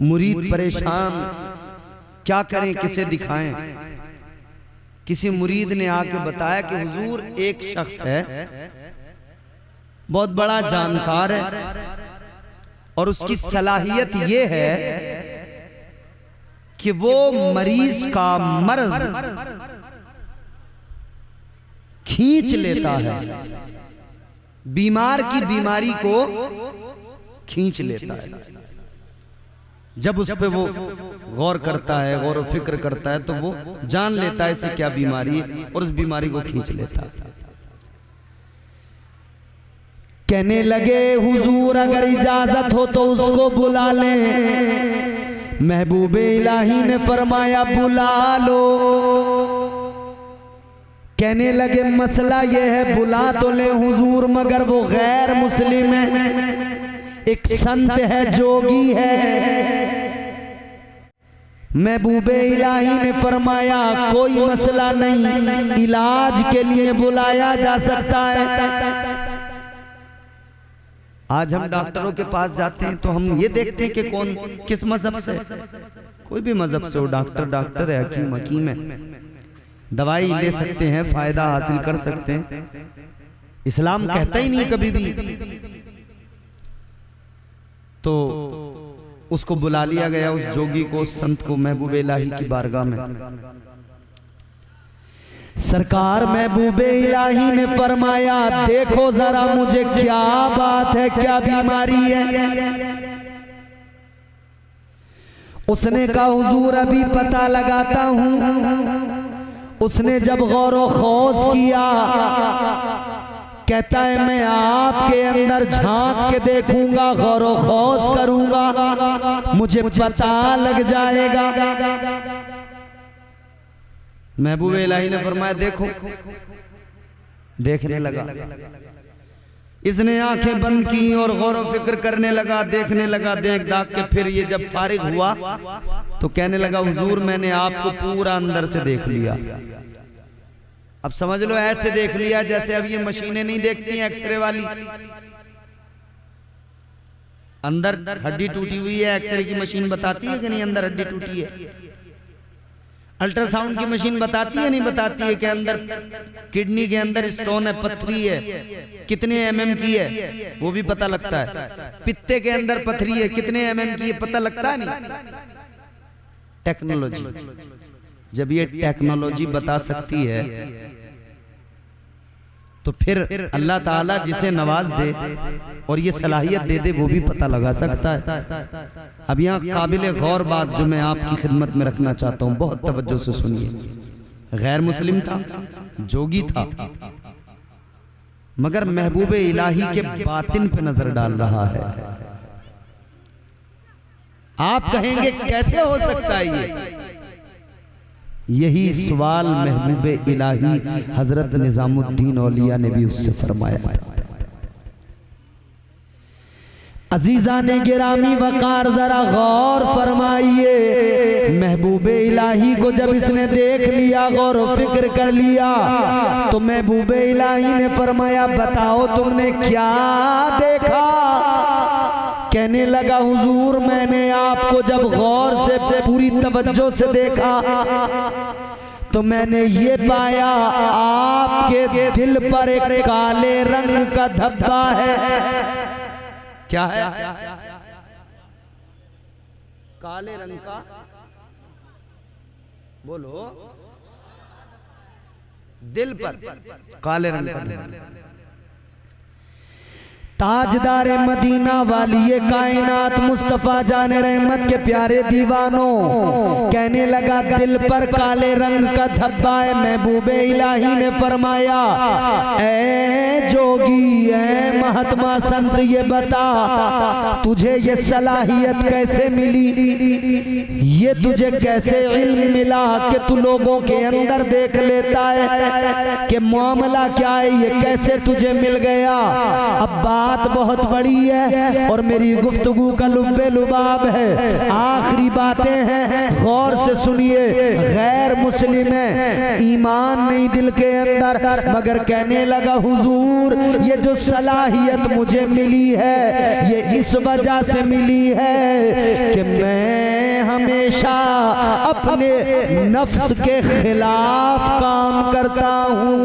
मुरीद परेशान, क्या करें, किसे दिखाएं। किसी मुरीद ने आके बताया कि हुजूर एक शख्स है, बहुत बड़ा जानकार है, और उसकी सलाहियत ये है कि वो मरीज का मर्ज खींच लेता है, बीमार की बीमारी को खींच लेता है। जब उस पे वो गौर करता है, गौर व फिक्र करता है, तो वो जान लेता है इसे क्या बीमारी है, और उस बीमारी को खींच लेता है। कहने लगे हुजूर अगर इजाजत हो तो उसको बुला लें। महबूबे इलाही ने फरमाया बुला लो। कहने लगे मसला यह है, बुला तो ले हुजूर, मगर वो गैर मुस्लिम है, एक संत है, जोगी है। महबूबे इलाही ने फरमाया कोई मसला नहीं, इलाज के लिए बुलाया जा सकता है। आज हम डॉक्टरों के पास जाते हैं तो हम ये देखते हैं कि कौन किस मजहब से, कोई भी मजहब से हो, डॉक्टर डॉक्टर है, हकीम हकीम है, दवाई ले सकते हैं, फायदा हासिल कर सकते हैं। इस्लाम कहता ही नहीं कभी भी। तो उसको बुला लिया गया, उस जोगी को, उस संत को, महबूबे इलाही की बारगाह में। सरकार महबूबे इलाही ने फरमाया देखो जरा मुझे क्या बात है, क्या बीमारी है। उसने कहा हुजूर अभी पता लगाता हूं। उसने जब गौर खौस किया, कहता है मैं आपके अंदर झांक के देखूंगा, गौर खौस करूंगा, मुझे पता लग जाएगा। महबूबे इलाही ने फरमाया देखो। देखने लगा, इसने आंखें बंद की और गौर व फिक्र करने लगा, देखने लगा, देख दाख के फिर ये जब फारिग हुआ तो कहने लगा हुजूर मैंने आपको पूरा अंदर से देख लिया। अब समझ लो ऐसे देख लिया जैसे अब ये मशीनें नहीं देखती हैं एक्सरे वाली, अंदर हड्डी टूटी हुई है, एक्सरे की मशीन बताती है कि नहीं अंदर हड्डी टूटी है। अल्ट्रासाउंड की मशीन बताती है नहीं बताती है कि अंदर किडनी के अंदर स्टोन है, पथरी है, कितने एमएम की है वो भी पता लगता है। पित्ते के अंदर पथरी है, कितने एमएम की है पता लगता है नहीं। टेक्नोलॉजी, जब ये टेक्नोलॉजी बता सकती है तो फिर अल्लाह ताला जिसे नवाज दे और ये सलाहियत दे दे वो भी पता लगा सकता है। अब यहाँ काबिल गौर बात जो मैं आपकी खिदमत में रखना चाहता हूँ, बहुत तवज्जो से सुनिए। गैर मुस्लिम था, जोगी था, मगर महबूबे इलाही के बातिन पे नजर डाल रहा है। आप कहेंगे कैसे हो सकता है ये? यही सवाल महबूबे इलाही हजरत निजामुद्दीन औलिया ने भी उससे फरमाया था। अजीजा ने गिरामी वकार जरा गौर फरमाइए। महबूबे इलाही को जब इसने देख लिया, गौर व फिक्र कर लिया, तो महबूबे इलाही ने फरमाया बताओ तुमने क्या देखा। कहने लगा हुजूर मैंने आपको जब गौर से पूरी तवज्जो से देखा तो मैंने ये पाया आपके दिल पर एक काले रंग का धब्बा है। क्या है? काले रंग का, बोलो, दिल पर काले रंग का धब्बा। ताजदार मदीना वाली ये कायनात मुस्तफ़ा जाने रहमत के प्यारे दीवानों, कहने लगा दिल पर काले रंग का धब्बा है। महबूबे इलाही ने फरमाया, ऐ जोगी, ऐ महात्मा संत, ये बता तुझे ये सलाहियत कैसे मिली, ये तुझे कैसे इल्म मिला कि तू लोगों के अंदर देख लेता है कि मामला क्या है, ये कैसे तुझे मिल गया। अब बात बहुत बड़ी है और मेरी गुफ्तगू का लुब्बे लुबाब है, आखिरी बातें हैं, गौर से सुनिए। गैर मुस्लिम है, ईमान नहीं दिल के अंदर, मगर कहने लगा हुजूर ये जो सलाहियत मुझे मिली है ये इस वजह से मिली है कि मैं हमेशा अपने नफ्स के खिलाफ काम करता हूं।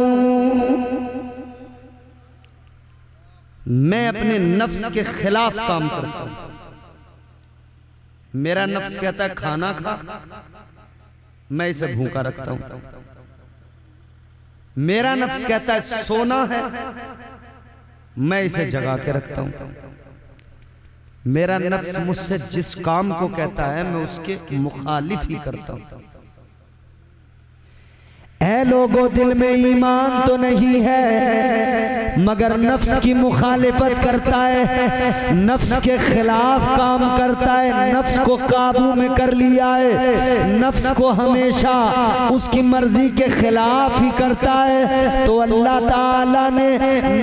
मैं अपने नफ्स के खिलाफ काम करता हूं। मेरा नफ्स कहता है खाना खा, मैं इसे भूखा रखता हूं। मेरा नफ्स कहता है सोना है, मैं इसे जगा के रखता हूं। मेरा नफ्स मुझसे जिस काम को कहता है मैं उसके मुखालिफ ही करता हूं। ऐ लोगों, दिल में ईमान तो नहीं है मगर नफ्स की मुखालिफत करता है, नफ्स के खिलाफ काम करता है, नफ्स को काबू में कर लिया है, नफ्स को हमेशा उसकी मर्जी के खिलाफ ही करता है। तो अल्लाह ताला ने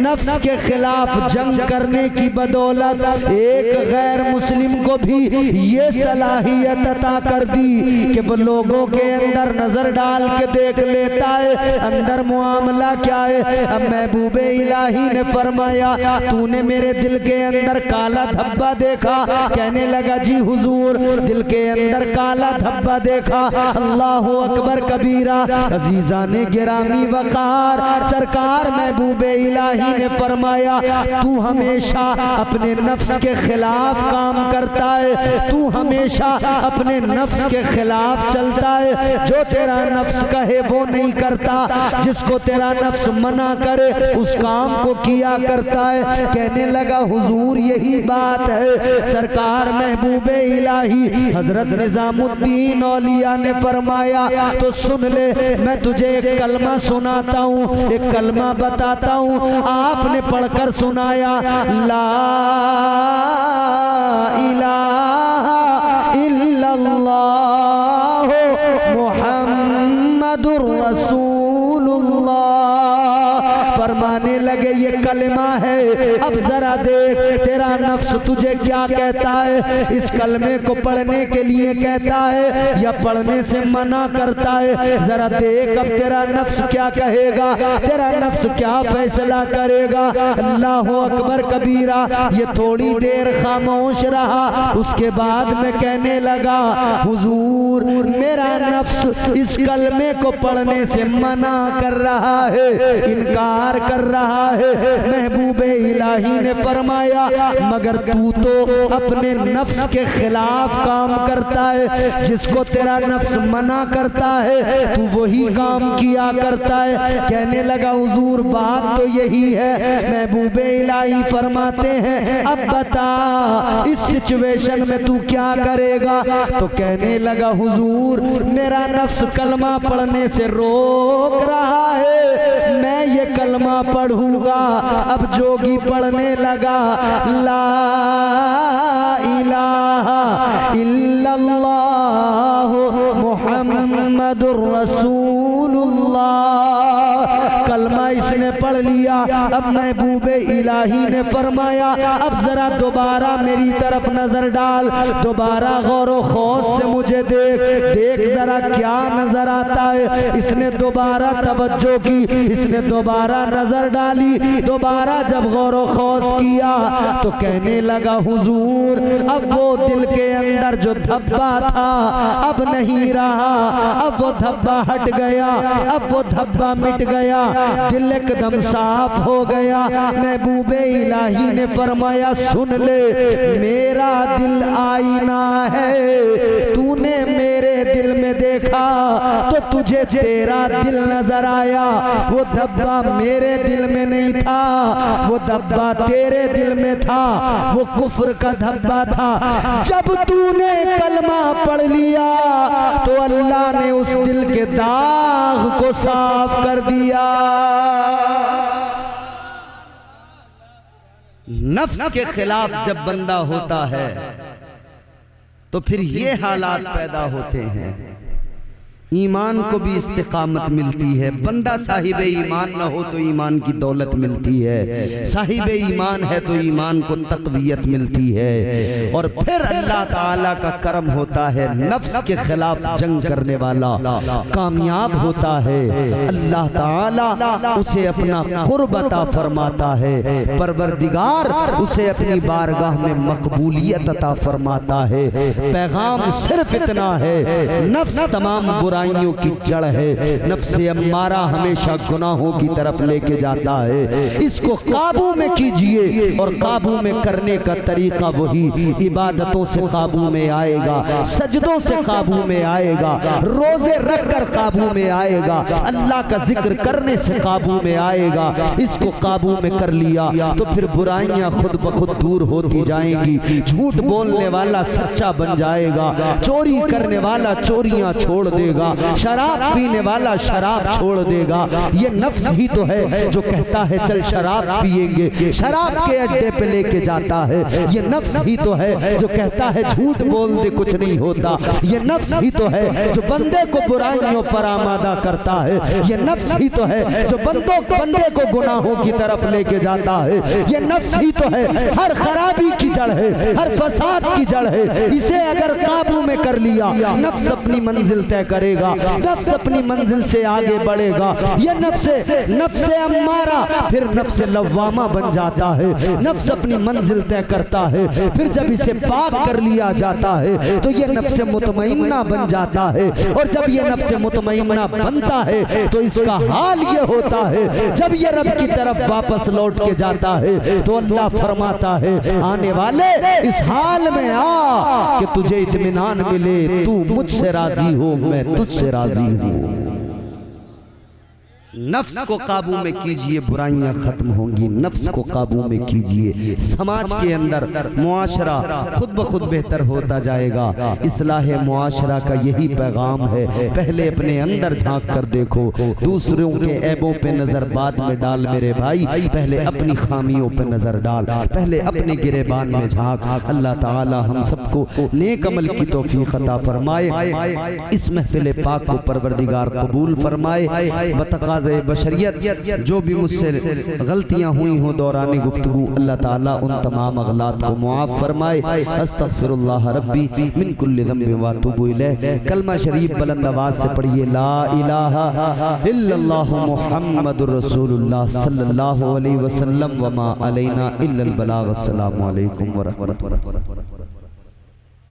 नफ्स के खिलाफ जंग करने की बदौलत एक गैर मुस्लिम को भी ये सलाहियत अता कर दी कि वो लोगों के अंदर नजर डाल के देख लेता है अंदर मामला क्या है। अब महबूबे इलाही ने फरमाया, तूने मेरे दिल के अंदर काला धब्बा देखा? कहने लगा, जी हुजूर, दिल के अंदर काला धब्बा देखा। अल्लाहु अकबर कबीरा। अजीजा ने गिरामी वकार सरकार महबूबे इलाही ने फरमाया, तू हमेशा अपने नफ्स के खिलाफ काम करता है, तू हमेशा अपने नफ्स के खिलाफ चलता है। जो तेरा नफ्स कहे वो नहीं करता, जिसको तेरा नफ्स मना करे उस काम को किया करता है। कहने लगा, हुजूर यही बात है। सरकार महबूबे इलाही हजरत निजामुद्दीन औलिया ने फरमाया, तो सुन ले, मैं तुझे एक कलमा सुनाता हूँ, एक कलमा बताता हूँ। आपने पढ़कर सुनाया, ला इलाहा इल्लल्लाह मुहम्मदुर रसूलुल्लाह। फरमाने लगे, ये कलमा है। अब जरा देख तेरा नफ्स तुझे क्या कहता है, इस कलमे को पढ़ने के लिए कहता है या पढ़ने से मना करता है। जरा देख अब तेरा नफ्स क्या कहेगा, तेरा नफ्स क्या फैसला करेगा। अल्लाहु अकबर कबीरा। ये थोड़ी देर खामोश रहा, उसके बाद में कहने लगा, हुजूर मेरा नफ्स इस कलमे को पढ़ने से मना कर रहा है, इनकार कर रहा है। महबूबे इलाही ने फरमाया, मगर तू तो अपने नफ्स के खिलाफ काम करता है, जिसको तेरा नफ्स मना करता है तू वही काम किया करता है। कहने लगा, हुजूर बात तो यही है। महबूबे इलाही फरमाते हैं, अब बता इस सिचुएशन में तू क्या करेगा। तो कहने लगा, हुजूर मेरा नफ्स कलमा पढ़ने से रोक रहा है, मैं ये कलमा पढ़ूंगा। अब जोगी पढ़ने लगा, ला इलाहा इल्लल्लाह मुहम्मदुर रसूलुल्लाह। कलमा इसने पढ़ लिया। अब महबूबे इलाही ने फरमाया, अब जरा दोबारा मेरी तरफ नजर डाल, दोबारा गौर खौफ से मुझे देख, देख जरा क्या नजर आता है। इसने दोबारा तवज्जो की, इसने दोबारा नजर डाली। दोबारा जब गौर खौफ किया तो कहने लगा, हुजूर अब वो दिल के अंदर जो धब्बा था अब नहीं रहा, अब वो धब्बा हट गया, अब वो धब्बा मिट गया, दिल एकदम साफ हो गया। महबूबे इलाही ने फरमाया, सुन ले, मेरा दिल आईना है, तूने मेरे दिल में में देखा तो तुझे तेरा दिल नजर आया, वो धब्बा मेरे दिल में नहीं था, वो धब्बा तेरे दिल में था, वो कुफ्र का धब्बा था। जब तूने कलमा पढ़ लिया तो अल्लाह ने उस दिल के दाग को साफ कर दिया। नफ्स के खिलाफ जब बंदा होता है तो फिर ये हालात पैदा होते हैं। ईमान को भी इस्तिकामत मिलती है। बंदा साहिब ईमान न हो तो ईमान की दौलत मिलती है, साहिब ईमान है तो ईमान को तक़वियत मिलती है। और फिर अल्लाह ताला का करम होता है, नफ्स के खिलाफ जंग करने वाला कामयाब होता है, अल्लाह ताला उसे अपना कुर्ब अता फरमाता है, परवरदिगार उसे अपनी बारगाह में मकबूलियत अता फरमाता है। पैगाम सिर्फ इतना है, नफ्स तमाम बुराइयों की जड़ है, नफ्से अम्मारा हमेशा गुनाहों की तरफ लेके जाता है। इसको काबू में कीजिए और काबू में करने का तरीका वही इबादतों से काबू में आएगा, सजदों से काबू में आएगा, रोजे रख कर काबू में आएगा, अल्लाह का जिक्र करने से काबू में आएगा। इसको काबू में कर लिया तो फिर बुराइयां खुद ब खुद दूर होती जाएंगी। झूठ बोलने वाला सच्चा बन जाएगा, चोरी करने वाला चोरियां छोड़ देगा, शराब पीने वाला शराब छोड़ देगा। ये नफ्स ही तो है जो कहता है चल शराब पिएंगे, शराब के अड्डे पे लेके जाता है। ये नफ्स ही तो है जो कहता है झूठ बोल दे कुछ नहीं होता। ये नफ्स ही तो है जो बंदे को बुराइयों पर आमादा करता है। ये नफ्स ही तो है जो बंदे को गुनाहों की तरफ लेके जाता है। ये नफ्स ही तो है, हर खराबी की जड़ है, हर फसाद की जड़ है। इसे अगर काबू में कर लिया, नफ्स अपनी मंजिल तय करेगा, नफ्स अपनी मंजिल से आगे बढ़ेगा। ये नफ्स अम्मारा फिर नफ्स लव्वामा बन जाता है, नफ्स अपनी मंजिल तय करता है। फिर जब इसे पाक कर लिया जाता है तो ये नफ्स मुतमइन्ना बन जाता है। और जब ये नफ्स मुतमइन्ना बनता है तो इसका हाल ये होता है, जब ये रब की तरफ वापस लौट के जाता है तो अल्लाह फरमाता है आने वाले इस हाल में आ कि तुझे इत्मीनान मिले, तू मुझसे राजी हो, मैं तुझसे राजी हूँ। नफ्स को काबू में कीजिए, बुराइयां खत्म होंगी। नफ्स को काबू में कीजिए, समाज के अंदर मुआशरा खुद ब खुद बेहतर होता जाएगा। इस्लाह मुआशरा का यही पैगाम है। पहले अपने अंदर झांक कर देखो, दूसरों के ऐबों पे नजर बाद में डाल मेरे भाई, पहले अपनी खामियों पे नजर डाल, पहले अपने गिरेबान में झांक। अल्लाह ताला हम सबको नेक अमल की तौफीक अता फरमाए, इस महफिल पाक को परवरदिगार कबूल फरमाए। बतकाज़े बशरियत जो भी मुझसे गलतियां हुई हो दौरान गुफ्तगू, अल्लाह ताला उन तमाम अगलात को मुआफ़ फरमाए। अस्तग़फिरुल्लाह रब्बी मिन कुल्लि ज़ंबिन व अतूबु इलैह। कलमा शरीफ बुलंद आवाज़ से पढ़िए, ला इलाहा इल्लल्लाहु मुहम्मदुर रसूलुल्लाह सल्लल्लाहु अलैहि वसल्लम व मा अलैना इल्लल बलाग। अस्सलामु अलैकुम व रहमतुल्लाह।